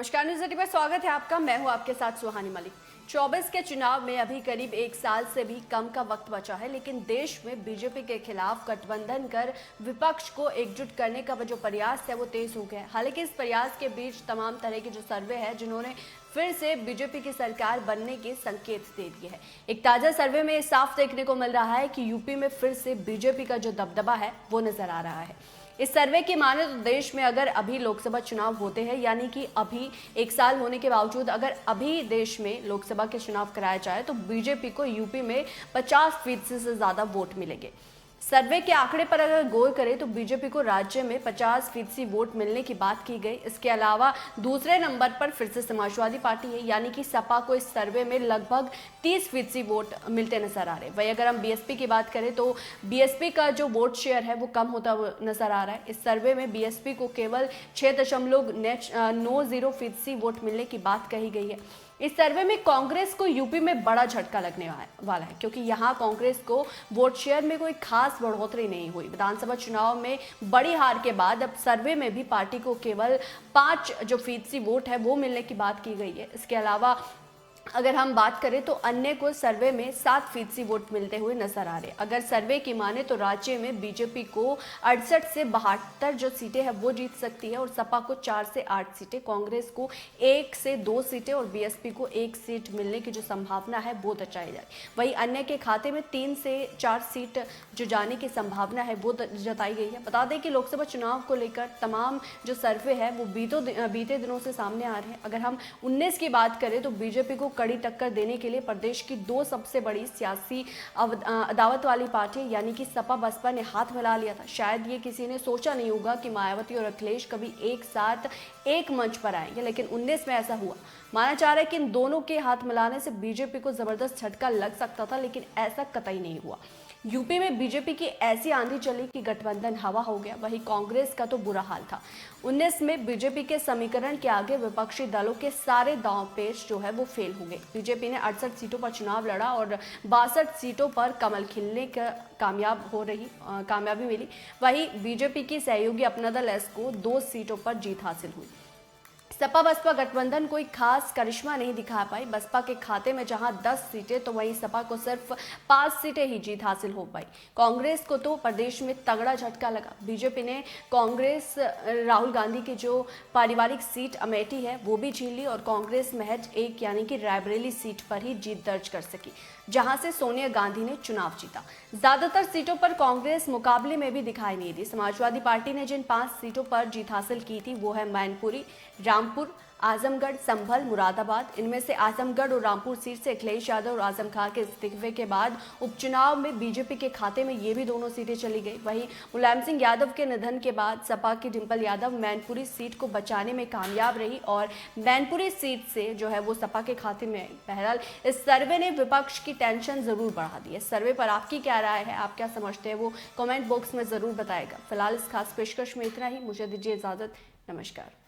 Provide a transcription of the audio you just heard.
नमस्कार, न्यूज़ 18 पर स्वागत है आपका। मैं हूं आपके साथ सुहानी मलिक। 24 के चुनाव में अभी करीब एक साल से भी कम का वक्त बचा है, लेकिन देश में बीजेपी के खिलाफ गठबंधन कर विपक्ष को एकजुट करने का जो प्रयास है वो तेज हो गया है। हालांकि इस प्रयास के बीच तमाम तरह के जो सर्वे है जिन्होंने फिर से बीजेपी की सरकार बनने के संकेत दे दिए हैं। एक ताजा सर्वे में साफ देखने को मिल रहा है कि यूपी में फिर से बीजेपी का जो दबदबा है वो नजर आ रहा है। इस सर्वे की माने तो देश में अगर अभी लोकसभा चुनाव होते हैं, यानी कि अभी एक साल होने के बावजूद अगर अभी देश में लोकसभा के चुनाव कराया जाए तो बीजेपी को यूपी में 50% से ज्यादा वोट मिलेंगे। सर्वे के आंकड़े पर अगर गौर करें तो बीजेपी को राज्य में 50% वोट मिलने की बात की गई। इसके अलावा दूसरे नंबर पर फिर से समाजवादी पार्टी है, यानी कि सपा को इस सर्वे में लगभग 30% वोट मिलते नजर आ रहे हैं। वहीं अगर हम बीएसपी की बात करें तो बीएसपी का जो वोट शेयर है वो कम होता हुआ नजर आ रहा है। इस सर्वे में बीएसपी को केवल 6.90% वोट मिलने की बात कही गई है। इस सर्वे में कांग्रेस को यूपी में बड़ा झटका लगने वाला है, क्योंकि यहां कांग्रेस को वोट शेयर में कोई खास बढ़ोतरी नहीं हुई। विधानसभा चुनाव में बड़ी हार के बाद अब सर्वे में भी पार्टी को केवल 5% वोट है वो मिलने की बात की गई है। इसके अलावा अगर हम बात करें तो अन्य को सर्वे में 7% वोट मिलते हुए नजर आ रहे। अगर सर्वे की माने तो राज्य में बीजेपी को 68 से 72 जो सीटें हैं वो जीत सकती है और सपा को 4 से 8 सीटें, कांग्रेस को 1 से 2 सीटें और बीएसपी को 1 सीट मिलने की जो संभावना है वो दर्शाई जा रही। वहीं अन्य के खाते में 3 से 4 सीट जो जाने की संभावना है वो जताई गई है। बता दें कि लोकसभा चुनाव को लेकर तमाम जो सर्वे है वो बीते दिनों से सामने आ रहे हैं। अगर हम 19 की बात करें तो बीजेपी को कड़ी टक्कर देने के लिए प्रदेश की 2 सबसे बड़ी सियासी अदावत वाली पार्टी यानी कि सपा बसपा ने हाथ मिला लिया था। शायद ये किसी ने सोचा नहीं होगा कि मायावती और अखिलेश कभी एक साथ एक मंच पर आएंगे, लेकिन 19 में ऐसा हुआ। माना जा रहा है कि इन दोनों के हाथ मिलाने से बीजेपी को जबरदस्त झटका लग सकता था, लेकिन ऐसा कतई नहीं हुआ। यूपी में बीजेपी की ऐसी आंधी चली कि गठबंधन हवा हो गया। वहीं कांग्रेस का तो बुरा हाल था। 19 में बीजेपी के समीकरण के आगे विपक्षी दलों के सारे दांव पेच जो है वो फेल हो गए। बीजेपी ने 68 सीटों पर चुनाव लड़ा और 62 सीटों पर कमल खिलने का कामयाबी मिली। वहीं बीजेपी की सहयोगी अपना दल एस को 2 सीटों पर जीत हासिल हुई। सपा बसपा गठबंधन कोई खास करिश्मा नहीं दिखा पाई। बसपा के खाते में जहां 10 सीटें तो वहीं सपा को सिर्फ 5 सीटें ही जीत हासिल हो पाई। कांग्रेस को तो प्रदेश में तगड़ा झटका लगा। बीजेपी ने कांग्रेस राहुल गांधी की जो पारिवारिक सीट अमेठी है वो भी छीन ली और कांग्रेस महज एक यानी कि रायबरेली सीट पर ही जीत दर्ज कर सकी, जहां से सोनिया गांधी ने चुनाव जीता। ज्यादातर सीटों पर कांग्रेस मुकाबले में भी दिखाई नहीं दी। समाजवादी पार्टी ने जिन 5 सीटों पर जीत हासिल की थी वो है मैनपुरी, रामपुर, आजमगढ़, संभल, मुरादाबाद। इनमें से आजमगढ़ और रामपुर सीट से अखिलेश यादव और आजम खान के इस्तीफे के बाद उपचुनाव में बीजेपी के खाते में ये भी दोनों सीटें चली गई। वहीं मुलायम सिंह यादव के निधन के बाद सपा की डिंपल यादव मैनपुरी सीट को बचाने में कामयाब रही और मैनपुरी सीट से जो है वो सपा के खाते में आई। बहरहाल इस सर्वे ने विपक्ष की टेंशन जरूर बढ़ा दी है। इस सर्वे पर आपकी क्या राय है, आप क्या समझते हैं, वो कमेंट बॉक्स में जरूर बताएगा। फिलहाल इस खास पेशकश में इतना ही। मुझे दीजिए इजाजत। नमस्कार।